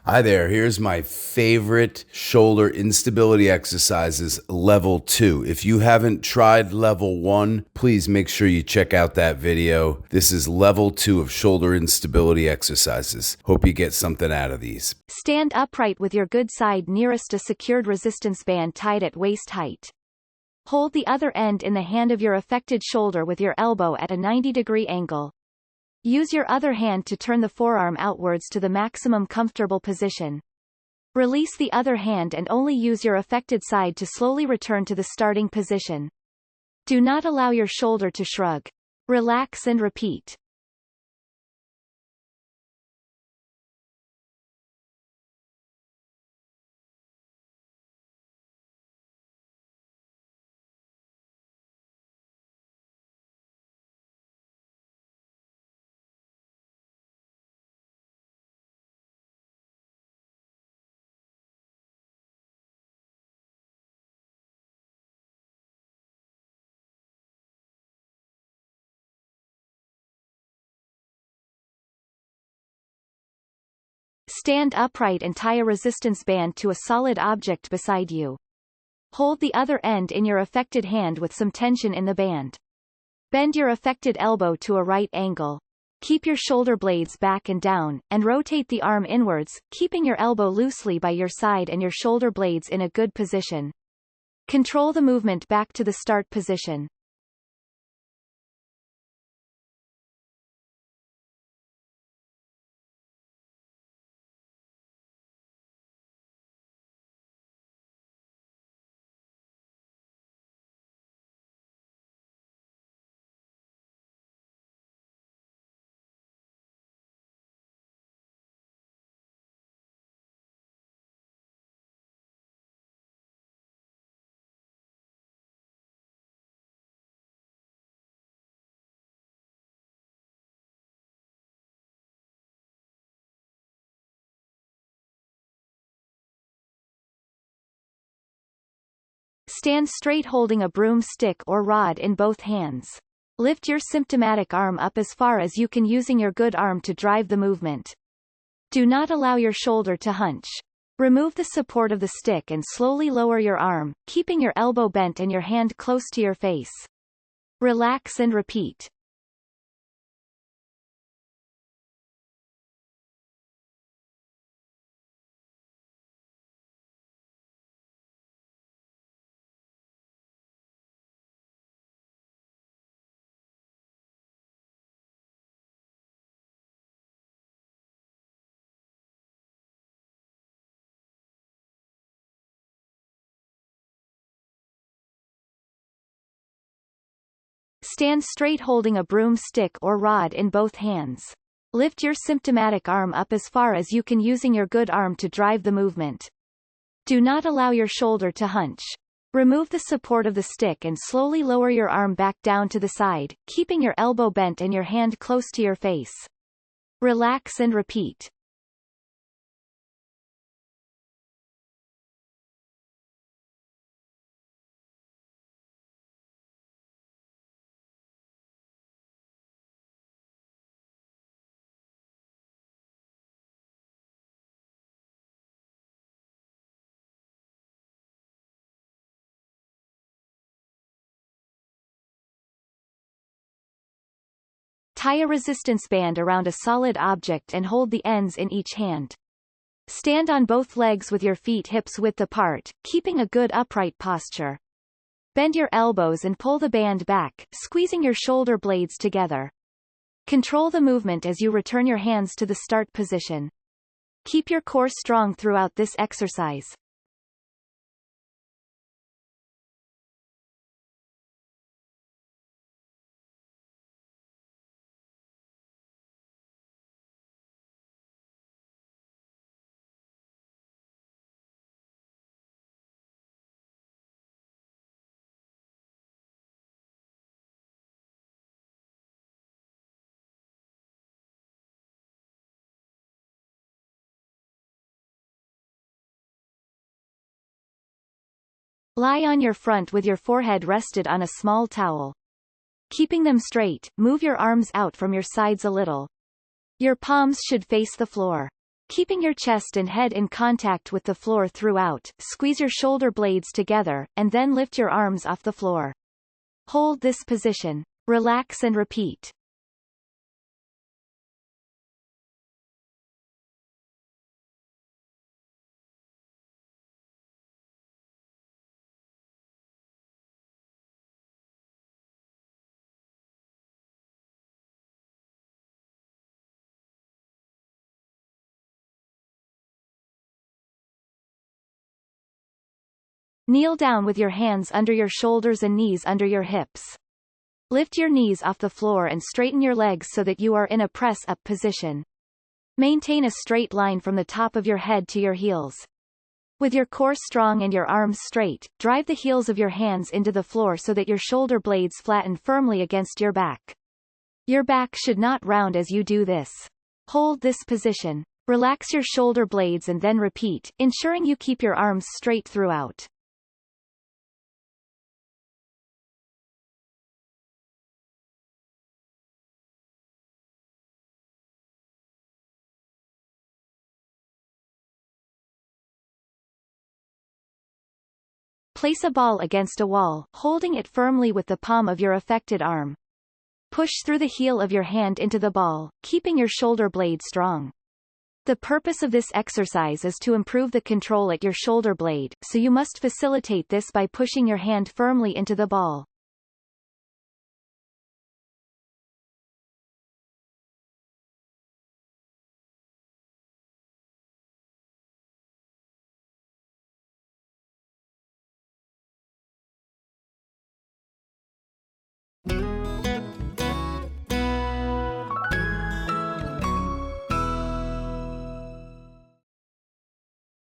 Hi there, here's my favorite shoulder instability exercises, level 2. If you haven't tried level 1, please make sure you check out that video. This is level 2 of shoulder instability exercises. Hope you get something out of these. Stand upright with your good side nearest a secured resistance band tied at waist height. Hold the other end in the hand of your affected shoulder with your elbow at a 90-degree angle. Use your other hand to turn the forearm outwards to the maximum comfortable position. Release the other hand and only use your affected side to slowly return to the starting position. Do not allow your shoulder to shrug. Relax and repeat. Stand upright and tie a resistance band to a solid object beside you. Hold the other end in your affected hand with some tension in the band. Bend your affected elbow to a right angle. Keep your shoulder blades back and down, and rotate the arm inwards, keeping your elbow loosely by your side and your shoulder blades in a good position. Control the movement back to the start position. Stand straight holding a broomstick or rod in both hands. Lift your symptomatic arm up as far as you can using your good arm to drive the movement. Do not allow your shoulder to hunch. Remove the support of the stick and slowly lower your arm, keeping your elbow bent and your hand close to your face. Relax and repeat. Stand straight holding a broomstick or rod in both hands. Lift your symptomatic arm up as far as you can using your good arm to drive the movement. Do not allow your shoulder to hunch. Remove the support of the stick and slowly lower your arm back down to the side, keeping your elbow bent and your hand close to your face. Relax and repeat. Tie a resistance band around a solid object and hold the ends in each hand. Stand on both legs with your feet hips width apart, keeping a good upright posture. Bend your elbows and pull the band back, squeezing your shoulder blades together. Control the movement as you return your hands to the start position. Keep your core strong throughout this exercise. Lie on your front with your forehead rested on a small towel. Keeping them straight, move your arms out from your sides a little. Your palms should face the floor. Keeping your chest and head in contact with the floor throughout, squeeze your shoulder blades together, and then lift your arms off the floor. Hold this position. Relax and repeat. Kneel down with your hands under your shoulders and knees under your hips. Lift your knees off the floor and straighten your legs so that you are in a press-up position. Maintain a straight line from the top of your head to your heels. With your core strong and your arms straight, drive the heels of your hands into the floor so that your shoulder blades flatten firmly against your back. Your back should not round as you do this. Hold this position. Relax your shoulder blades and then repeat, ensuring you keep your arms straight throughout. Place a ball against a wall, holding it firmly with the palm of your affected arm. Push through the heel of your hand into the ball, keeping your shoulder blade strong. The purpose of this exercise is to improve the control at your shoulder blade, so you must facilitate this by pushing your hand firmly into the ball.